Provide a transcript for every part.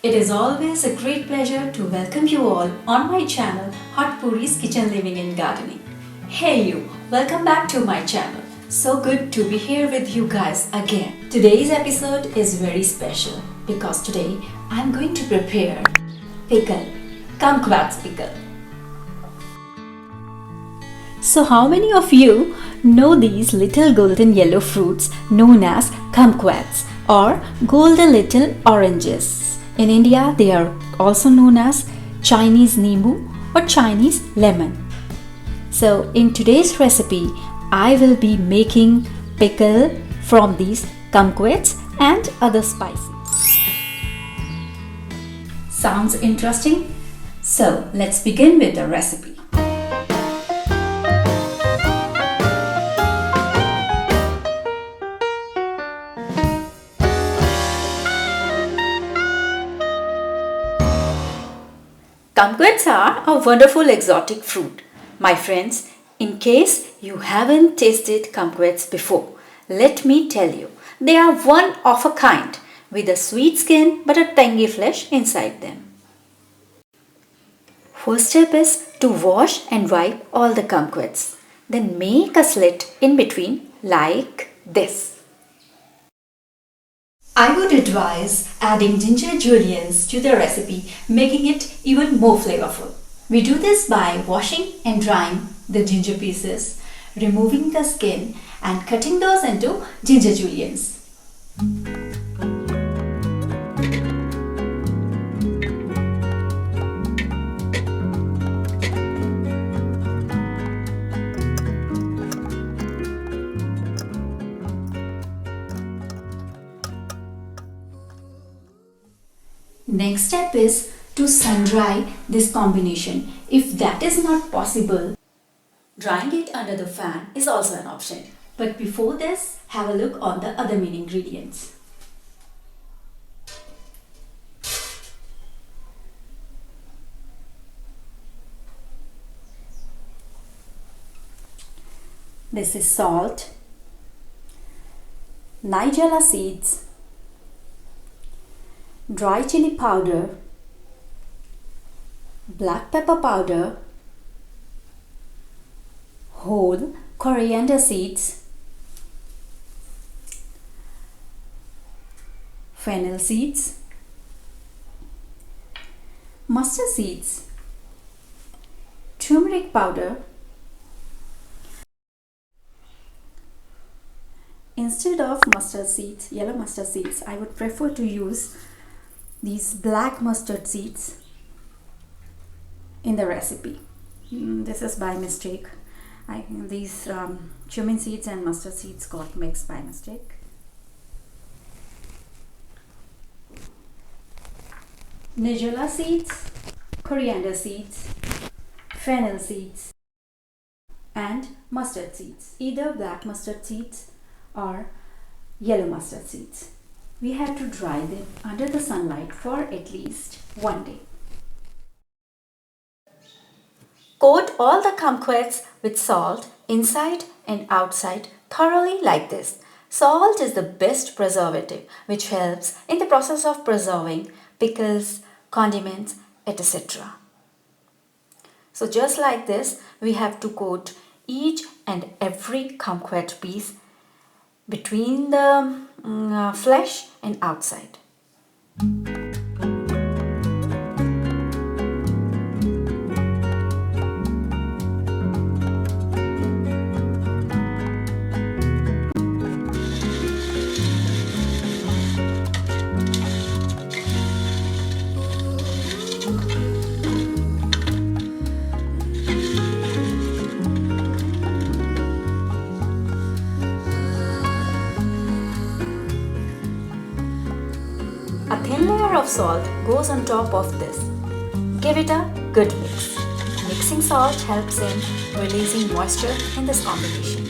It is always a great pleasure to welcome you all on my channel Hotpooriz Kitchen Living and Gardening. Hey you, welcome back to my channel. So good to be here with you guys again. Today's episode is very special because today I'm going to prepare pickle, Kumquats pickle. So how many of you know these little golden yellow fruits known as kumquats or golden little oranges? In India, they are also known as Chinese Nimbu or Chinese lemon. So in today's recipe, I will be making pickle from these kumquats and other spices. Sounds interesting? So let's begin with the recipe. Kumquats are a wonderful exotic fruit. My friends, in case you haven't tasted kumquats before, let me tell you, they are one of a kind with a sweet skin but a tangy flesh inside them. First step is to wash and wipe all the kumquats. Then make a slit in between like this. I would advise adding ginger juliennes to the recipe, making it even more flavorful. We do this by washing and drying the ginger pieces, removing the skin and cutting those into ginger juliennes. Next step is to sun dry this combination. If that is not possible, drying it under the fan is also an option. But before this, have a look on the other main ingredients. This is salt, nigella seeds, dry chili powder, black pepper powder, whole coriander seeds, fennel seeds, mustard seeds, turmeric powder. Instead of mustard seeds, yellow mustard seeds, I would prefer to use these black mustard seeds in the recipe. This is by mistake. These cumin seeds and mustard seeds got mixed by mistake. Nigella seeds, coriander seeds, fennel seeds and mustard seeds, either black mustard seeds or yellow mustard seeds. We have to dry them under the sunlight for at least 1 day. Coat all the kumquats with salt inside and outside thoroughly like this. Salt is the best preservative which helps in the process of preserving pickles, condiments, etc. So just like this, we have to coat each and every kumquat piece between the flesh and outside. A thin layer of salt goes on top of this. Give it a good mix. Mixing salt helps in releasing moisture in this combination.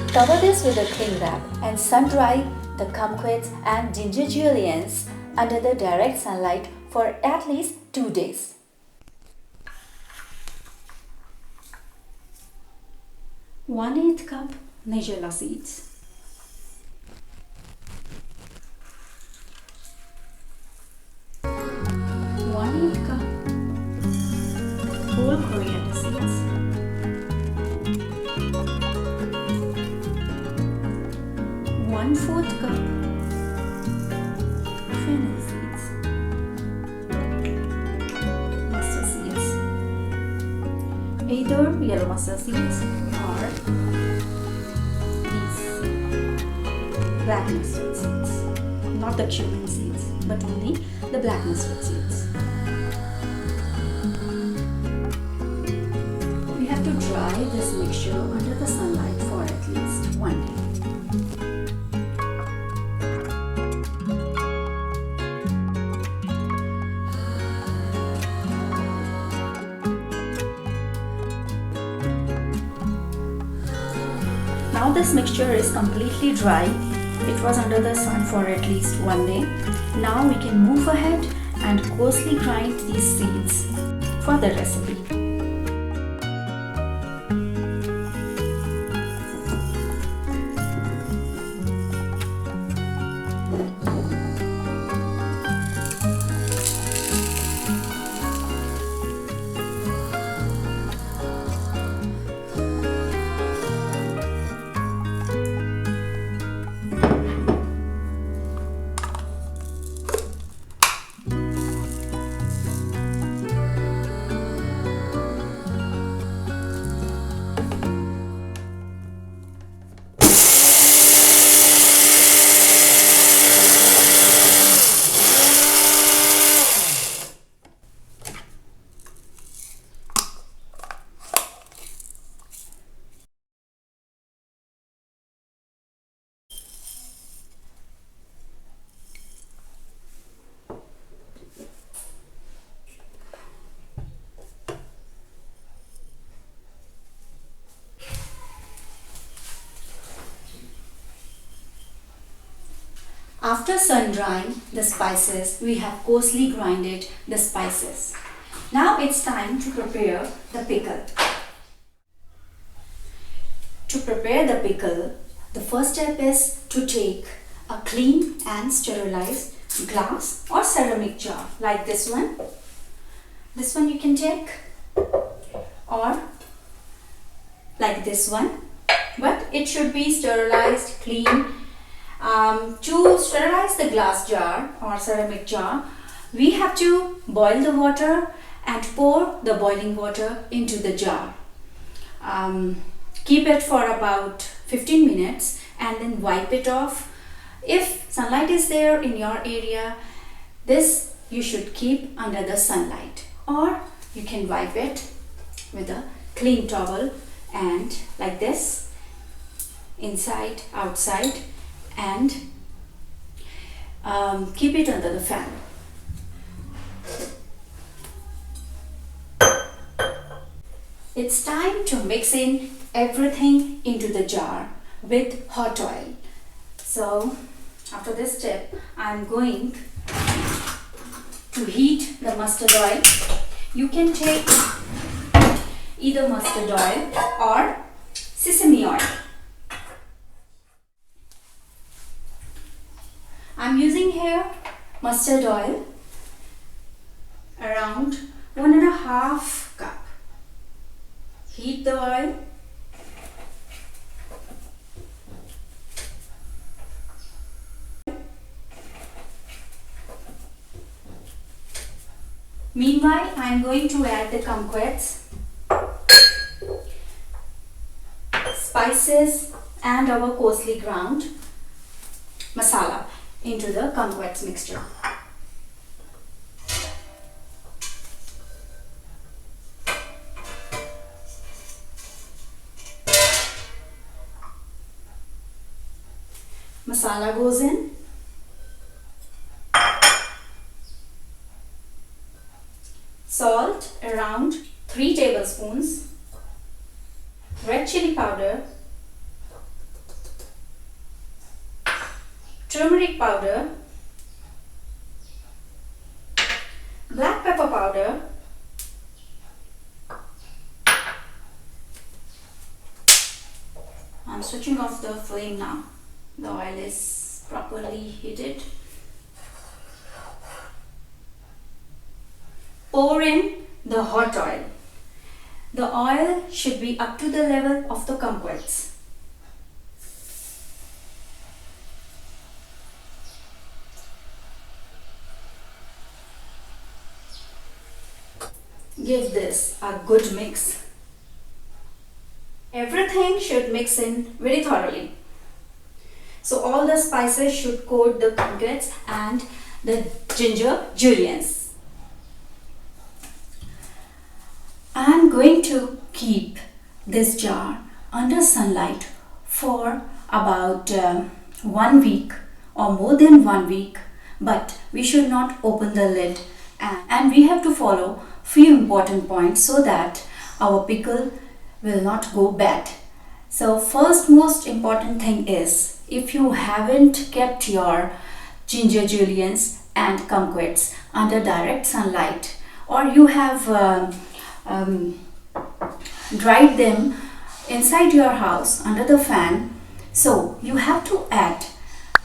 Cover this with a cling wrap and sun dry the kumquats and ginger juliennes under the direct sunlight for at least 2 days. One-eighth cup nigella seeds, 1 1/4 cup fennel seeds, mustard seeds, either yellow mustard seeds or these black mustard seeds, not the cumin seeds but only the black mustard seeds. We have to dry this mixture under the sunlight for at least 1 day. Now this mixture is completely dry. It was under the sun for at least 1 day. Now we can move ahead and coarsely grind these seeds for the recipe. After sun drying the spices, we have coarsely grinded the spices. Now it's time to prepare the pickle. To prepare the pickle, the first step is to take a clean and sterilized glass or ceramic jar like this one. This one you can take, or like this one, but it should be sterilized, clean. To sterilize the glass jar or ceramic jar, we have to boil the water and pour the boiling water into the jar. Keep it for about 15 minutes and then wipe it off. If sunlight is there in your area, this you should keep under the sunlight, or you can wipe it with a clean towel and like this, inside, outside, and keep it under the fan. It's time to mix in everything into the jar with hot oil. So after this step, I'm going to heat the mustard oil. You can take either mustard oil or sesame oil. I'm using here mustard oil, around 1.5 cup. Heat the oil. Meanwhile, I am going to add the kumquats, spices and our coarsely ground masala into the kumquats mixture. Masala goes in. Salt around 3 tablespoons. Red chili powder. Turmeric powder. Black pepper powder. I'm switching off the flame now. The oil is properly heated. Pour in the hot oil. The oil should be up to the level of the kumquats. give this a good mix. Everything should mix in very thoroughly. So all the spices should coat the Kumquats and the ginger juliennes. I am going to keep this jar under sunlight for about 1 week or more than 1 week, but we should not open the lid, and we have to follow few important points so that our pickle will not go bad. So first most important thing is, if you haven't kept your ginger juliennes and kumquats under direct sunlight, or you have dried them inside your house under the fan, so you have to add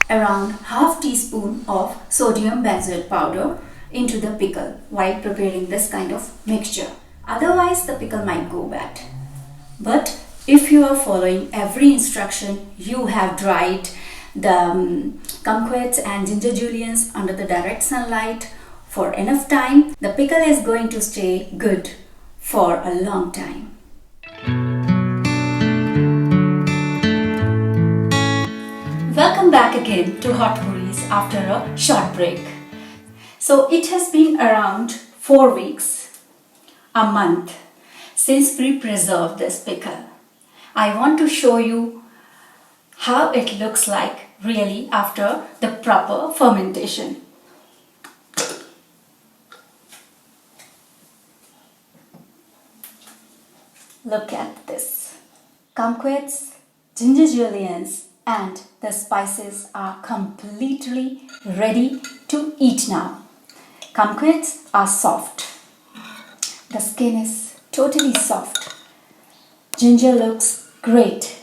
around ½ teaspoon of sodium benzoate powder into the pickle while preparing this kind of mixture. Otherwise the pickle might go bad. But if you are following every instruction, you have dried the kumquats and ginger juliennes under the direct sunlight for enough time, the pickle is going to stay good for a long time. Welcome back again to Hotpooriz after a short break. So it has been around 4 weeks, a month since we preserved this pickle. I want to show you how it looks like really after the proper fermentation. Look at this. Kumquats, ginger juliennes and the spices are completely ready to eat now. Kumquats are soft. The skin is totally soft. Ginger looks great.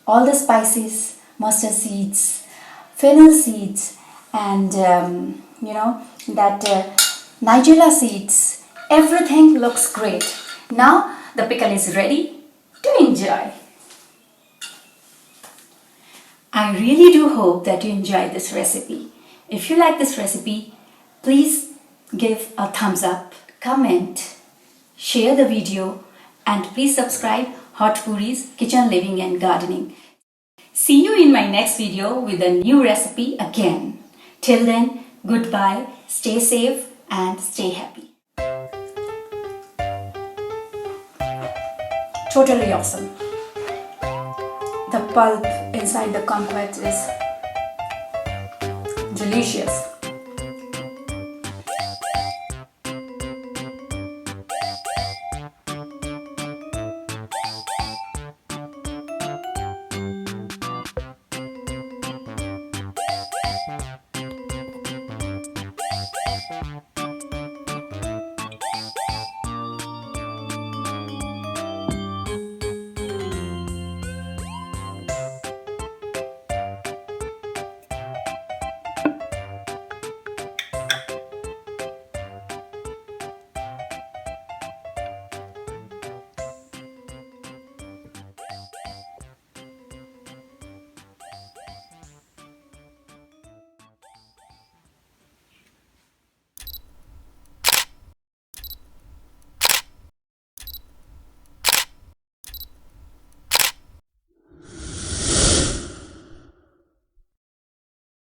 All the spices, mustard seeds, fennel seeds and nigella seeds, everything looks great. Now the pickle is ready to enjoy. I really do hope that you enjoyed this recipe. If you like this recipe, please give a thumbs up, comment, share the video, and please subscribe Hotpooriz Kitchen Living and Gardening. See you in my next video with a new recipe again. Till then, goodbye, stay safe and stay happy. Totally awesome. The pulp inside the kumquat is delicious.